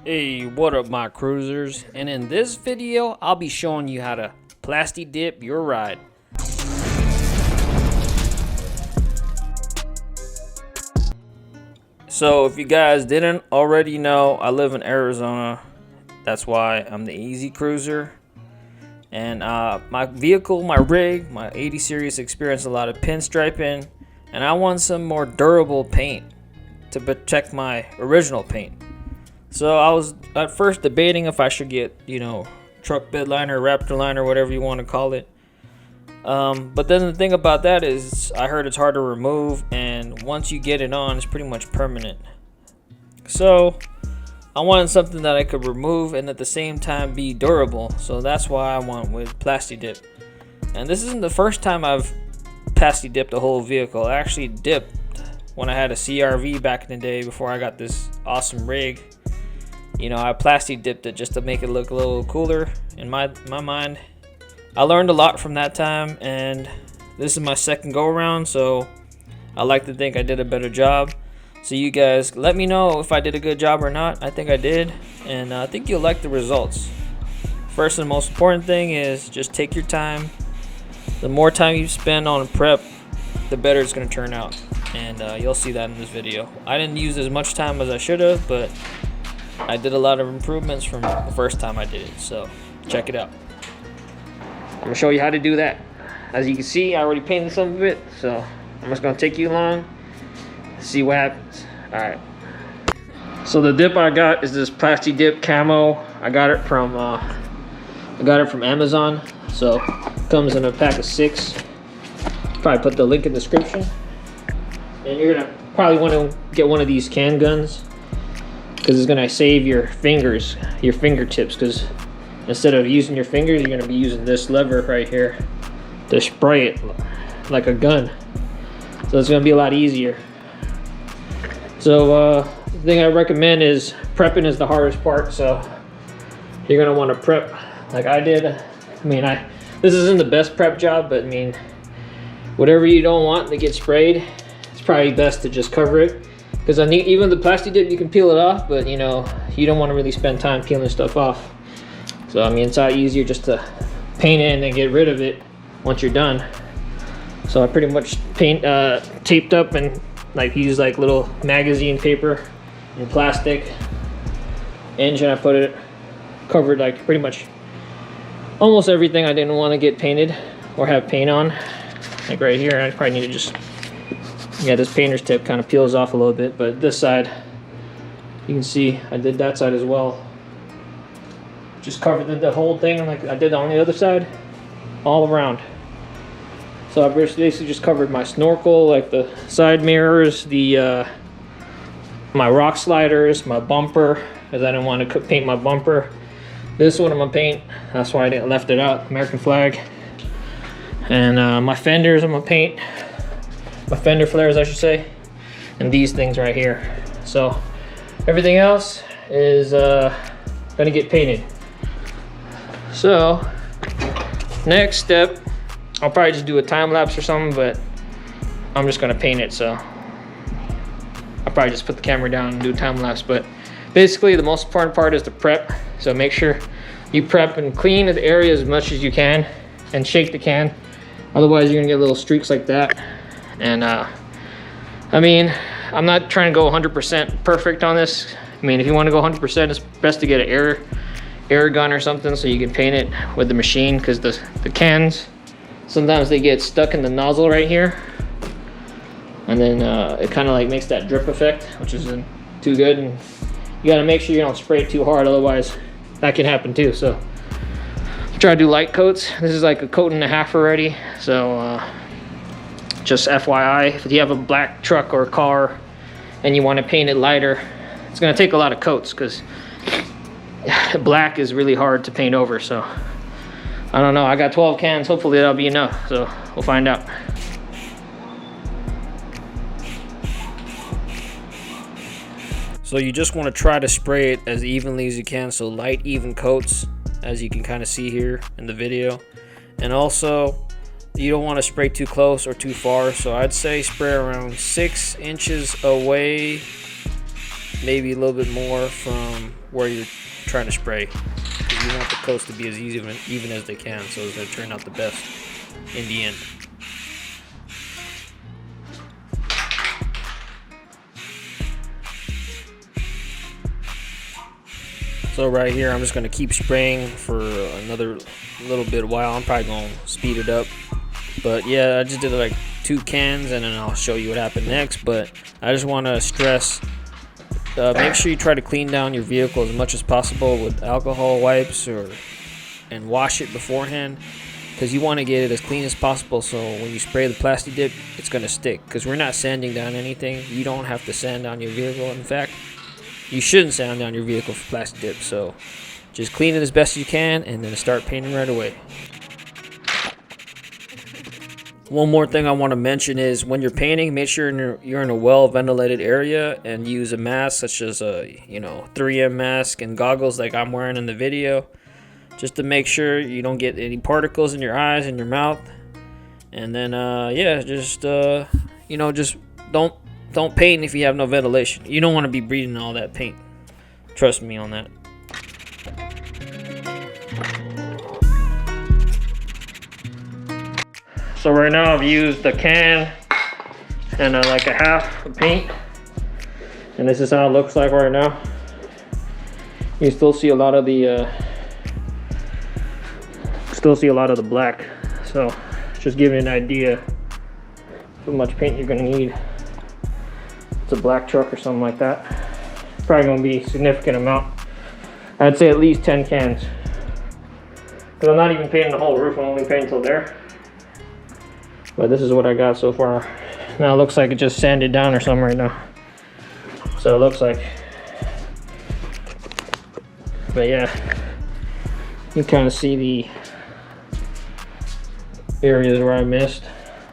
Hey, what up my cruisers? And in this video, I'll be showing you how to plasti dip your ride. So if you guys didn't already know, I live in Arizona. That's why I'm the theAZcruiser. And my vehicle, my rig, my 80 series experienced a lot of pinstriping. And I want some more durable paint to protect my original paint. So I was at first debating if I should get, truck bed liner, raptor liner, whatever you want to call it. But then the thing about that is I heard it's hard to remove, and once you get it on, it's pretty much permanent. So I wanted something that I could remove and at the same time be durable. So that's why I went with Plasti Dip. And this isn't the first time I've Plasti Dipped a whole vehicle. I actually dipped when I had a CRV back in the day before I got this awesome rig. I Plasti Dipped it just to make it look a little cooler in my mind. I learned a lot from that time, and this is my second go around, so I like to think I did a better job. So you guys let me know if I did a good job or not. I think I did, and I think you'll like the results. First and most important thing is just take your time. The more time you spend on prep, the better it's going to turn out, and you'll see that in this video. I didn't use as much time as I should have, but I did a lot of improvements from the first time I did it, so check it out. I'm going to show you how to do that. As you can see, I already painted some of it, so I'm just going to take you along, see what happens. Alright. So the dip I got is this Plasti Dip camo. I got it from Amazon. So it comes in a pack of 6. Probably put the link in the description. And you're going to probably want to get one of these can guns, because it's gonna save your fingertips, because instead of using your fingers, you're gonna be using this lever right here to spray it like a gun. So it's gonna be a lot easier. So the thing I recommend is prepping is the hardest part. So you're gonna want to prep like I did. This isn't the best prep job, but whatever you don't want to get sprayed, it's probably best to just cover it. Because even the Plasti Dip, you can peel it off, but you don't want to really spend time peeling stuff off. So it's a lot easier just to paint it and then get rid of it once you're done. So I pretty much taped up and used little magazine paper and plastic. Engine, I covered pretty much almost everything I didn't want to get painted or have paint on. Like right here, I probably need to just, this painter's tip kind of peels off a little bit, but this side, you can see I did that side as well. Just covered the whole thing like I did on the other side, all around. So I basically just covered my snorkel, like the side mirrors, my rock sliders, my bumper, because I didn't want to paint my bumper. This one I'm gonna paint, that's why I didn't left it out, American flag. And my fenders I'm gonna paint. My fender flares, I should say, and these things right here. So everything else is gonna get painted. So next step, I'll probably just do a time lapse or something, but I'm just gonna paint it. So I'll probably just put the camera down and do a time lapse. But basically, the most important part is the prep. So make sure you prep and clean the area as much as you can, and shake the can. Otherwise, you're gonna get little streaks like that. And I'm not trying to go 100% perfect on this. If you want to go 100%, it's best to get an air gun or something so you can paint it with the machine, because the cans, sometimes they get stuck in the nozzle right here, and then it kind of makes that drip effect, which isn't too good. And you got to make sure you don't spray it too hard, otherwise that can happen too. So try to do light coats. This is like a coat and a half already, so just FYI, if you have a black truck or car and you want to paint it lighter, it's going to take a lot of coats, because black is really hard to paint over. So I don't know, I got 12 cans, hopefully that'll be enough, so we'll find out. So you just want to try to spray it as evenly as you can, so light even coats, as you can kind of see here in the video. And also, you don't want to spray too close or too far, so I'd say spray around 6 inches away maybe a little bit more from where you're trying to spray. You want the coats to be as even as they can, so it's going to turn out the best in the end. So right here, I'm just going to keep spraying for another little bit while. I'm probably going to speed it up. But yeah, I just did like 2 cans, and then I'll show you what happened next. But I just want to stress, make sure you try to clean down your vehicle as much as possible with alcohol wipes and wash it beforehand, because you want to get it as clean as possible, so when you spray the Plasti Dip, it's going to stick, because we're not sanding down anything. You don't have to sand down your vehicle. In fact, you shouldn't sand down your vehicle for Plasti Dip, so just clean it as best you can and then start painting right away. One more thing I want to mention is when you're painting, make sure you're in a well-ventilated area and use a mask such as a 3M mask and goggles like I'm wearing in the video, just to make sure you don't get any particles in your eyes and your mouth. And then yeah, just just don't paint if you have no ventilation. You don't want to be breathing all that paint. Trust me on that. So right now I've used a can and like a half of paint, and this is how it looks like right now. You still see a lot of the black. So just give you an idea how much paint you're gonna need. It's a black truck or something like that. Probably gonna be a significant amount. I'd say at least 10 cans. Because I'm not even painting the whole roof, I'm only painting till there. But this is what I got so far. Now it looks like it just sanded down or something right now. So it looks like. But yeah, you can kind of see the areas where I missed.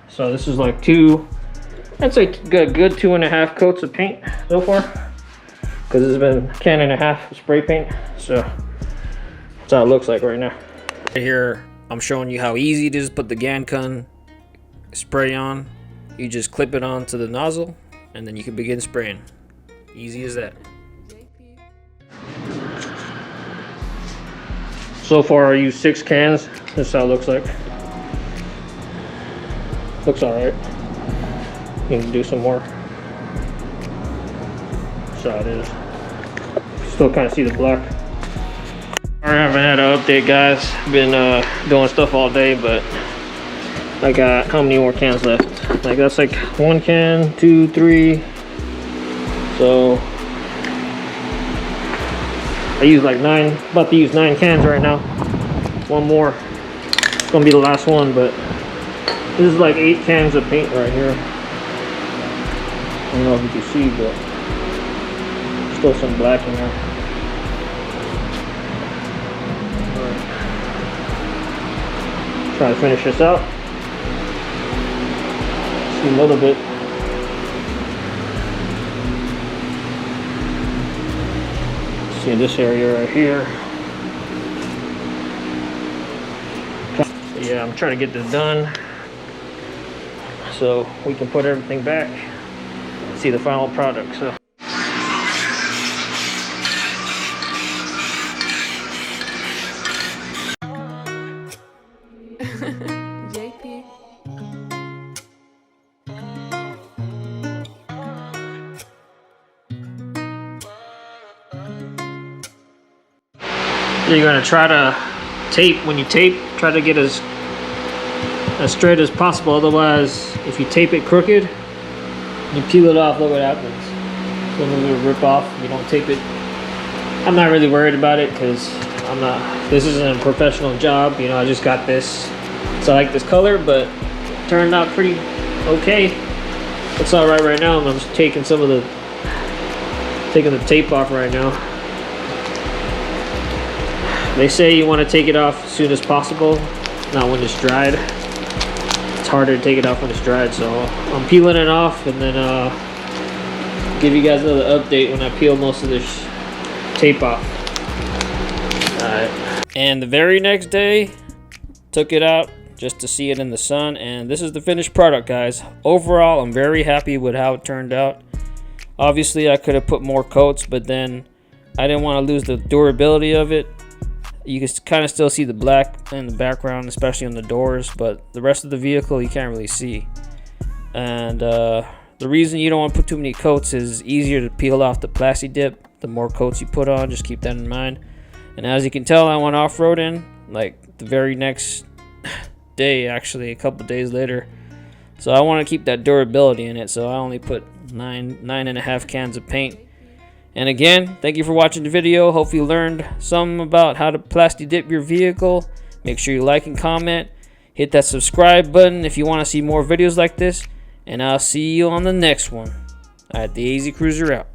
So this is like I'd say good 2.5 coats of paint so far, because it's been a can and a half of spray paint. So that's how it looks like right now. Right here, I'm showing you how easy it is to put the GanCon spray on. You just clip it onto the nozzle, and then you can begin spraying. Easy as that. So far, I used 6 cans. This is how it looks like. Looks alright. You can do some more. That's how it is. Still kind of see the black. I haven't had an update, guys. Been doing stuff all day, but I got how many more cans left? Like that's like 1 can, 2, 3. So I use like 9. About to use 9 cans right now. 1 more. It's gonna be the last one, but this is like 8 cans of paint right here. I don't know if you can see, but still some black in there. Alright. Try to finish this out. See a little bit. See this area right here. So yeah, I'm trying to get this done so we can put everything back. See the final product. So JP. you're gonna try to tape. When you tape, try to get as straight as possible. Otherwise, if you tape it crooked, you peel it off, look what happens. Some of it will rip off. You don't tape it. I'm not really worried about it because this isn't a professional job. I just got this. So I like this color, but it turned out pretty okay. It's all right now. I'm just taking the tape off right now. They say you want to take it off as soon as possible, not when it's dried. It's harder to take it off when it's dried, so I'm peeling it off, and then give you guys another update when I peel most of this tape off. Alright. And the very next day, took it out just to see it in the sun, and this is the finished product, guys. Overall, I'm very happy with how it turned out. Obviously I could have put more coats, but then I didn't want to lose the durability of it. You can kind of still see the black in the background, especially on the doors, but the rest of the vehicle you can't really see. And the reason you don't want to put too many coats is easier to peel off the Plasti Dip the more coats you put on. Just keep that in mind. And as you can tell, I went off-roading like the very next day, actually a couple days later. So I want to keep that durability in it, so I only put nine and a half cans of paint. And again, thank you for watching the video. Hope you learned some about how to Plasti Dip your vehicle. Make sure you like and comment. Hit that subscribe button if you want to see more videos like this. And I'll see you on the next one. Alright, theAZcruiser out.